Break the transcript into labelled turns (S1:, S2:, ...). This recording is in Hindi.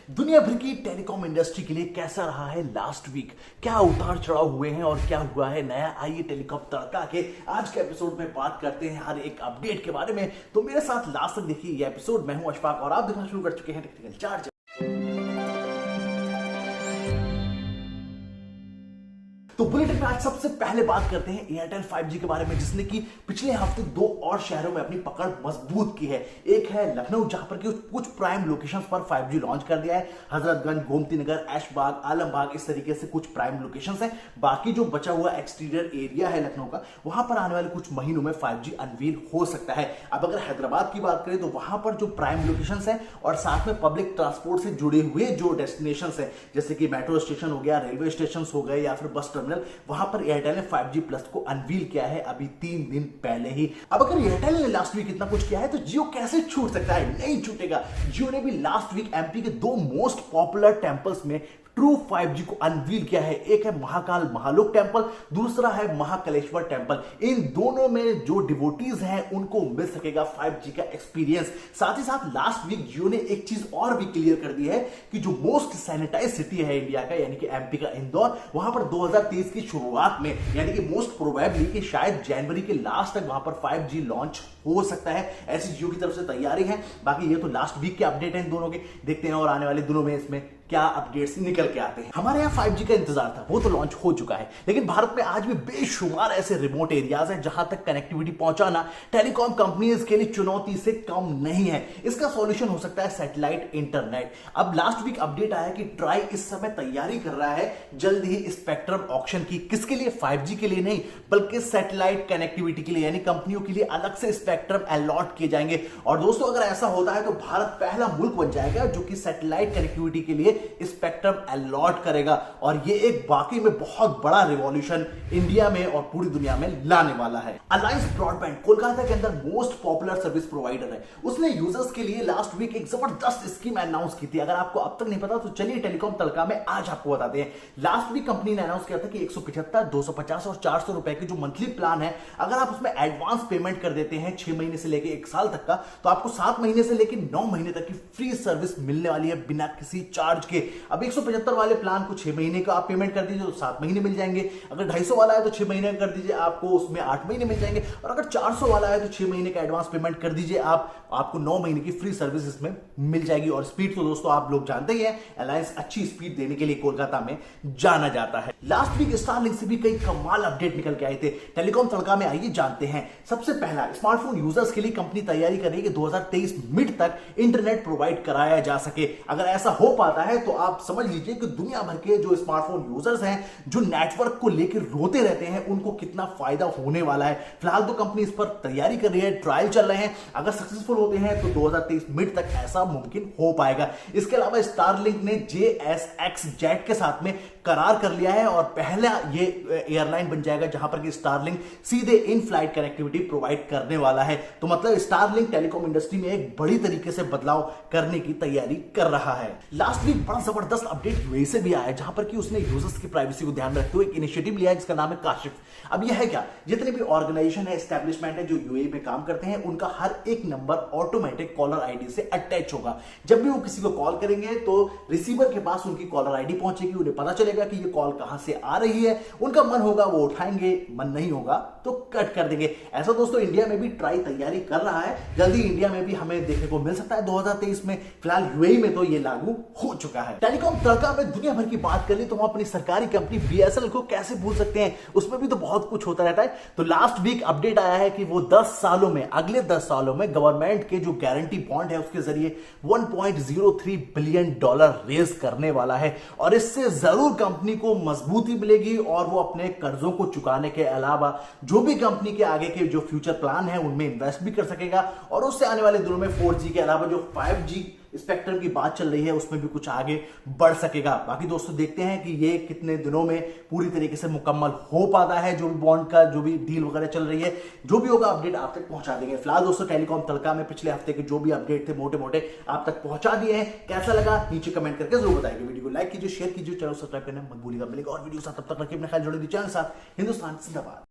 S1: दुनिया भर की टेलीकॉम इंडस्ट्री के लिए कैसा रहा है लास्ट वीक, क्या उतार चढ़ाव हुए हैं और क्या हुआ है नया। आइए टेलीकॉम तड़का के आज के एपिसोड में बात करते हैं हर एक अपडेट के बारे में। तो मेरे साथ लास्ट तक देखिए ये एपिसोड। मैं हूं अशफाक और आप देखना शुरू कर चुके हैं टेक्निकल चार्ज। तो बुलेटिन में आज सबसे पहले बात करते हैं एयरटेल 5G के बारे में, जिसने कि पिछले हफ्ते दो और शहरों में अपनी पकड़ मजबूत की है। एक है लखनऊ, जहां पर कुछ प्राइम लोकेशंस पर 5G लॉन्च कर दिया है। हजरतगंज, गोमती नगर, ऐशबाग, आलमबाग, इस तरीके से कुछ प्राइम लोकेशंस हैं। बाकी जो बचा हुआ एक्सटीरियर एरिया है लखनऊ का, वहां पर आने वाले कुछ महीनों में 5G अनवील हो सकता है। अब अगर हैदराबाद की बात करें तो वहां पर जो प्राइम लोकेशंस हैं और साथ में पब्लिक ट्रांसपोर्ट से जुड़े हुए जो डेस्टिनेशंस हैं, जैसे कि मेट्रो स्टेशन हो गया, रेलवे स्टेशन हो गए या फिर बस टर्मिनल, वहां पर एयरटेल ने 5G प्लस को अनवील किया है अभी 3 दिन पहले ही। अब अगर एयरटेल ने लास्ट वीक इतना कुछ किया है तो जियो कैसे छूट सकता है? नहीं छूटेगा। जियो ने भी लास्ट वीक एमपी के दो मोस्ट पॉपुलर टेंपल्स में ट्रू 5G को अनवील किया है। एक है महाकाल महालोक टेंपल, दूसरा है महाकलेश्वर टेंपल। इन दोनों में जो डिवोटीज हैं उनको मिल सकेगा 5G का एक्सपीरियंस। साथ ही साथ लास्ट वीक जियो ने एक चीज और भी क्लियर कर दी है कि जो मोस्ट सैनिटाइज सिटी है इंडिया का, यानी कि एमपी का इंदौर, वहां पर 2023 की शुरुआत में, यानी कि मोस्ट प्रोबेबली कि शायद जनवरी के लास्ट तक वहां पर 5G लॉन्च हो सकता है। ऐसी जियो की तरफ से तैयारी है। बाकी ये तो लास्ट वीक के अपडेट हैं इन दोनों के। देखते हैं और आने वाले दिनों में इसमें क्या अपडेट्स निकल के आते हैं। हमारे यहाँ 5G का इंतजार था, वो तो लॉन्च हो चुका है, लेकिन भारत में आज भी बेशुमार ऐसे रिमोट एरियाज हैं जहां तक कनेक्टिविटी पहुंचाना टेलीकॉम कंपनीज के लिए चुनौती से कम नहीं है। इसका सॉल्यूशन हो सकता है सैटेलाइट इंटरनेट। अब लास्ट वीक अपडेट आया कि ट्राई इस समय तैयारी कर रहा है जल्द ही स्पेक्ट्रम ऑक्शन की। किसके लिए? 5G के लिए नहीं, बल्कि सैटेलाइट कनेक्टिविटी के लिए, यानी कंपनियों के लिए अलग से स्पेक्ट्रम अलॉट किए जाएंगे। और दोस्तों, अगर ऐसा होता है तो भारत पहला मुल्क बन जाएगा जो कि सैटेलाइट कनेक्टिविटी के लिए स्पेक्ट्रम अलॉट करेगा। और ये एक वाकई में बहुत बड़ा रिवॉल्यूशन इंडिया में और पूरी दुनिया में लाने वाला है। अलायंस ब्रॉडबैंड कोलकाता के अंदर मोस्ट पॉपुलर सर्विस प्रोवाइडर है। उसने यूजर्स के लिए लास्ट वीक एक जबरदस्त स्कीम अनाउंस की थी। अगर आपको अब तक नहीं पता तो चलिए टेलीकॉम तड़का में आज आपको बताते हैं। लास्ट वीक कंपनी ने अनाउंस किया था कि 175, 250 और 400 रुपए के जो मंथली प्लान है, अगर आप उसमें एडवांस पेमेंट कर देते हैं 6 महीने से लेकर 1 साल तक का, तो आपको 7 महीने से लेकर 9 महीने तक की फ्री सर्विस मिलने वाली है बिना किसी चार्ज के। अब 175 वाले प्लान को 6 महीने का आप पेमेंट कर दीजिए तो 7 महीने मिल जाएंगे। अगर 250 वाला है तो 6 महीने कर दीजिए, आपको उसमें 8 महीने मिल जाएंगे। और अगर 400 वाला है तो 6 महीने का एडवांस पेमेंट कर दीजिए, आपको 9 महीने की फ्री सर्विस इसमें मिल जाएगी। और स्पीड तो दोस्तों आप लोग जानते ही हैं, अलायंस अच्छी स्पीड देने के लिए कोलकाता में जाना जाता है। लास्ट वीक स्टारलिंक से भी कई कमाल अपडेट निकल के आए थे। टेलीकॉम तड़का में आइए जानते हैं। सबसे पहला, स्मार्टफोन यूजर्स के लिए कंपनी तैयारी कर रही है कि 2023 मिड तक इंटरनेट प्रोवाइड कराया जा सके। अगर ऐसा हो पाता है तो आप समझ लीजिए कि दुनिया भर के जो स्मार्टफोन यूजर्स हैं, जो नेटवर्क को लेकर रोते रहते हैं, उनको कितना फायदा होने वाला है। फिलहाल तो कंपनी इस पर तैयारी कर रही है, ट्रायल चल रहे हैं। अगर सक्सेसफुल होते हैं तो 2023 मिड तक ऐसा मुमकिन हो पाएगा। इसके अलावा स्टारलिंक ने JSX जेट के साथ में करार कर लिया है और पहला ये एयरलाइन बन जाएगा जहां पर कि स्टारलिंक सीधे इन फ्लाइट कनेक्टिविटी प्रोवाइड करने वाला है। तो मतलब स्टारलिंक टेलीकॉम इंडस्ट्री में एक बड़ी तरीके से बदलाव करने की तैयारी कर रहा है। लास्ट वीक बड़ा जबरदस्त अपडेट यूएई से भी आया है, जहां पर कि उसने यूजर्स की प्राइवेसी को ध्यान में रखते हुए एक इनिशिएटिव लिया है जिसका नाम है काशिफ। अब यह है क्या? जितने भी ऑर्गेनाइजेशन है, एस्टैब्लिशमेंट है जो यूएई में काम करते हैं, उनका हर एक नंबर ऑटोमेटिक कॉलर आईडी से अटैच होगा। जब भी वो किसी को कॉल करेंगे तो रिसीवर के पास उनकी कॉलर आईडी पहुंचेगी, उन्हें पता चलेगा कि ये कॉल कहां से आ रही है। उनका मन होगा वो उठाएंगे, मन नहीं होगा तो कट कर देंगे। ऐसा दोस्तों इंडिया में भी ट्राई तैयारी कर रहा है। जल्दी इंडिया में भी हमें देखने को मिल सकता है 2023 में। फिलहाल यूएई में तो ये लागू हो चुका है। टेलीकॉम तड़का में दुनिया भर की बात कर ली तो हम अपनी सरकारी कंपनी BSNL को कैसे भूल सकते हैं? उसमें भी तो बहुत कुछ होता रहता है। तो लास्ट वीक अपडेट आया है कि वो 10 सालों में, अगले 10 सालों में गवर्नमेंट के जो गारंटी बॉन्ड है उसके जरिए $1.03 बिलियन रेज करने वाला है। और इससे जरूर कंपनी को मजबूती मिलेगी और वो अपने कर्जों को चुकाने के अलावा जो भी कंपनी के आगे के जो फ्यूचर प्लान है उनमें इन्वेस्ट भी कर सकेगा। और उससे आने वाले दिनों में 4G के अलावा जो 5G स्पेक्ट्रम की बात चल रही है उसमें भी कुछ आगे बढ़ सकेगा। बाकी दोस्तों देखते हैं कि ये कितने दिनों में पूरी तरीके से मुकम्मल हो पाता है। जो भी बॉन्ड का जो भी डील वगैरह चल रही है, जो भी होगा अपडेट आप तक पहुंचा देंगे। फिलहाल दोस्तों टेलीकॉम तड़का में पिछले हफ्ते के जो भी अपडेट थे मोटे मोटे आप तक पहुंचा दिए हैं। कैसा लगा नीचे कमेंट करके जरूर बताइए। वीडियो को लाइक कीजिए, शेयर कीजिए, चैनल सब्सक्राइब करना मत भूलिएगा। मिलेगा और वीडियो साथ, तब तक रखिए अपने ख्याल, जोड़े चैनल साथ। हिंदुस्तान जिंदाबाद।